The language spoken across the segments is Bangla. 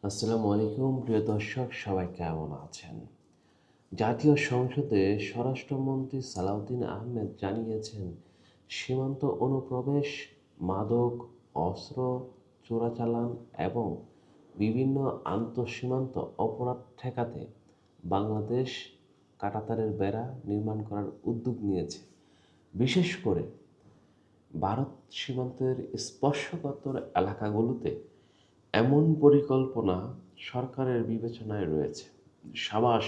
আসসালামু আলাইকুম প্রিয় দর্শক, সবাই কেমন আছেন? জাতীয় সংসদে স্বরাষ্ট্রমন্ত্রী সালাউদ্দিন আহমেদ জানিয়েছেন, সীমান্ত অনুপ্রবেশ, মাদক, অস্ত্র চোরাচালান এবং বিভিন্ন আন্তঃসীমান্ত অপরাধ ঠেকাতে বাংলাদেশ কাঁটাতারের বেড়া নির্মাণ করার উদ্যোগ নিয়েছে। বিশেষ করে ভারত সীমান্তের স্পর্শকাতর এলাকাগুলোতে এমন পরিকল্পনা সরকারের বিবেচনায় রয়েছে। সাবাস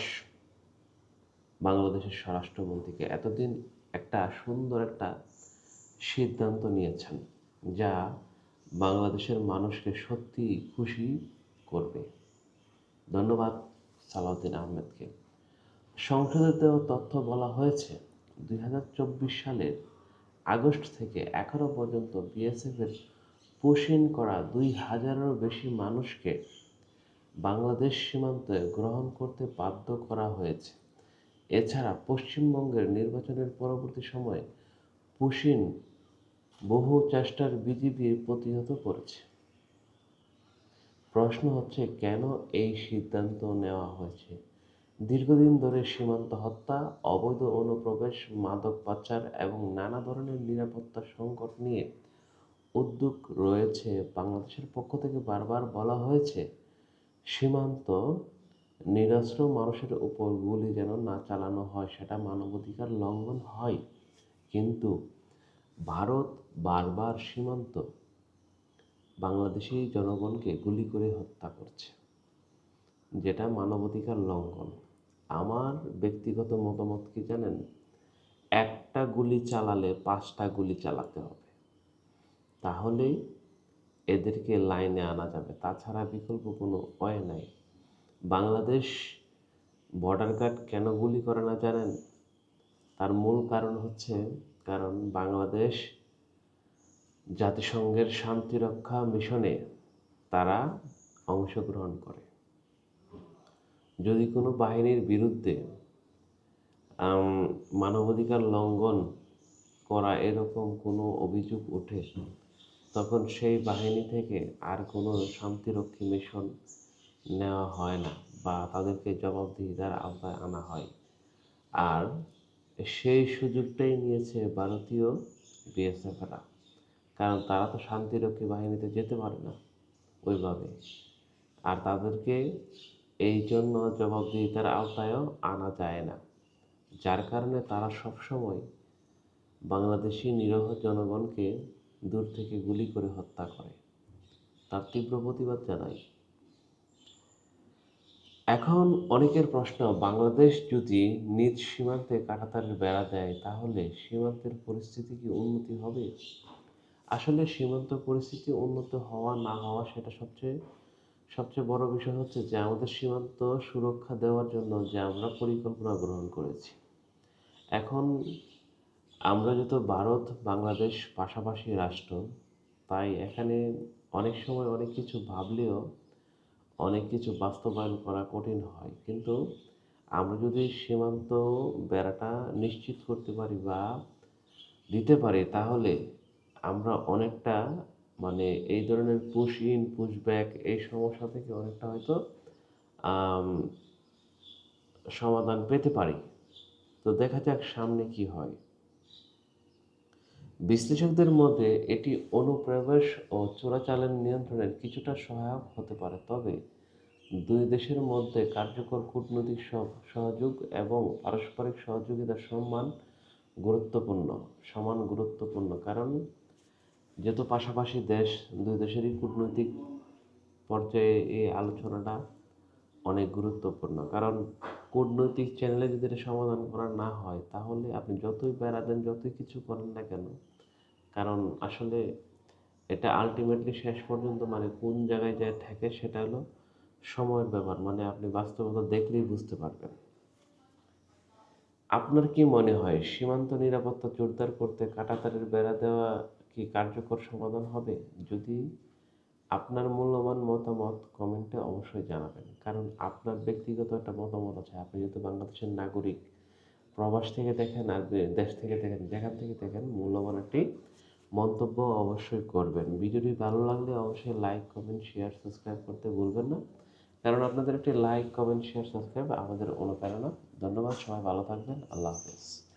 বাংলাদেশের স্বরাষ্ট্রমন্ত্রীকে, এতদিন একটা সুন্দর একটা সিদ্ধান্ত নিয়েছেন, যা বাংলাদেশের মানুষকে সত্যি খুশি করবে। ধন্যবাদ সালাউদ্দিন আহমেদকে। সংসদে দেওয়া তথ্য বলা হয়েছে, 2024 সালের আগস্ট থেকে এখনো পর্যন্ত বিএসএফের পুশিন করা 2000-এরও বেশি মানুষকে বাংলাদেশ সীমান্তে গ্রহণ করতে বাধ্য করা হয়েছে। এছাড়া পশ্চিমবঙ্গের নির্বাচনের পরবর্তী সময়ে পুশিন বহু চেষ্টার বিজিবি প্রতিহত করেছে। প্রশ্ন হচ্ছে, কেন এই সিদ্ধান্ত নেওয়া হয়েছে? দীর্ঘদিন ধরে সীমান্ত হত্যা, অবৈধ অনুপ্রবেশ, মাদক পাচার এবং নানা ধরনের নিরাপত্তা সংকট নিয়ে উদ্যোগ রয়েছে। বাংলাদেশের পক্ষ থেকে বারবার বলা হয়েছে, সীমান্ত নিরস্ত্র মানুষের উপর গুলি যেন না চালানো হয়, সেটা মানবাধিকার লঙ্ঘন হয়। কিন্তু ভারত বারবার সীমান্ত বাংলাদেশি জনগণকে গুলি করে হত্যা করছে, যেটা মানবাধিকার লঙ্ঘন। আমার ব্যক্তিগত মতামত কি জানেন? একটা গুলি চালালে 5টা গুলি চালাতে হবে, তাহলেই এদেরকে লাইনে আনা যাবে। তাছাড়া বিকল্প কোনো উপায় নাই। বাংলাদেশ বর্ডার গার্ড কেন গুলি করে না জানেন? তার মূল কারণ হচ্ছে, কারণ বাংলাদেশ জাতিসংঘের শান্তিরক্ষা মিশনে তারা অংশগ্রহণ করে। যদি কোনো বাহিনীর বিরুদ্ধে মানবাধিকার লঙ্ঘন করা এরকম কোনো অভিযোগ ওঠে, তখন সেই বাহিনী থেকে আর কোনো শান্তিরক্ষী মিশন নেওয়া হয় না বা তাদেরকে জবাবদিহিতার আওতায় আনা হয়। আর সেই সুযোগটাই নিয়েছে ভারতীয় বিএসএফরা, কারণ তারা তো শান্তিরক্ষী বাহিনীতে যেতে পারে না ওইভাবে, আর তাদেরকে এই জন্য জবাবদিহিতার আওতায়ও আনা যায় না। যার কারণে তারা সবসময় বাংলাদেশি নিরীহ জনগণকে দূর থেকে গুলি করে হত্যা করে। তার তীব্র প্রতিবাদ জানাই। এখন অনেকের প্রশ্ন, বাংলাদেশ যদি নিজ সীমান্তে কাঁটাতারের বেড়া দেয়, তাহলে সীমান্তের পরিস্থিতি কি উন্নতি হবে? আসলে সীমান্ত পরিস্থিতি উন্নত হওয়া না হওয়া, সেটা সবচেয়ে সবচেয়ে বড় বিষয় হচ্ছে যে আমাদের সীমান্ত সুরক্ষা দেওয়ার জন্য যে আমরা পরিকল্পনা গ্রহণ করেছি। এখন আমরা যেহেতু ভারত বাংলাদেশ পাশাপাশি রাষ্ট্র, তাই এখানে অনেক সময় অনেক কিছু ভাবলেও অনেক কিছু বাস্তবায়ন করা কঠিন হয়। কিন্তু আমরা যদি সীমান্ত বেড়াটা নিশ্চিত করতে পারি বা দিতে পারি, তাহলে আমরা অনেকটা এই ধরনের পুশ ইন পুশ ব্যাক এই সমস্যা থেকে অনেকটা হয়তো আম, সমাধান পেতে পারি। তো দেখা যাক সামনে কি হয়। বিশ্লেষকদের মধ্যে এটি অনুপ্রবেশ ও চোরাচালান নিয়ন্ত্রণের কিছুটা সহায়ক হতে পারে, তবে দুই দেশের মধ্যে কার্যকর কূটনৈতিক সহযোগ এবং পারস্পরিক সহযোগিতার সমান গুরুত্বপূর্ণ। কারণ যেহেতু পাশাপাশি দেশ, দুই দেশেরই কূটনৈতিক পর্যায়ে এই আলোচনাটা অনেক গুরুত্বপূর্ণ। কারণ কূটনৈতিক চ্যানেলে যদি এটা সমাধান করা না হয়, তাহলে আপনি যতই বেড়া দেন, যতই কিছু করেন না কেন, কারণ আসলে এটা আলটিমেটলি শেষ পর্যন্ত কোন জায়গায় যায় ঠেকে, সেটা হলো সময়ের ব্যাপার। আপনি বাস্তবতা দেখলেই বুঝতে পারবেন। আপনার কি মনে হয়, সীমান্ত নিরাপত্তা জোরদার করতে কাঁটাতারের বেড়া দেওয়া কি কার্যকর সমাধান হবে? যদি আপনার মূল্যবান মতামত কমেন্টে অবশ্যই জানাবেন, কারণ আপনার ব্যক্তিগত একটা মতামত আছে। আপনি যেহেতু বাংলাদেশের নাগরিক, প্রবাস থেকে দেখেন আর দেশ থেকে দেখেন, যেখান থেকে দেখেন, মূল্যবান একটি মন্তব্য অবশ্যই করবেন। ভিডিওটি ভালো লাগলে অবশ্যই লাইক, কমেন্ট, শেয়ার, সাবস্ক্রাইব করতে ভুলবেন না। কারণ আপনাদের একটি লাইক, কমেন্ট, শেয়ার, সাবস্ক্রাইব আমাদের অনুপ্রেরণা। ধন্যবাদ, সবাই ভালো থাকবেন। আল্লাহ হাফেজ।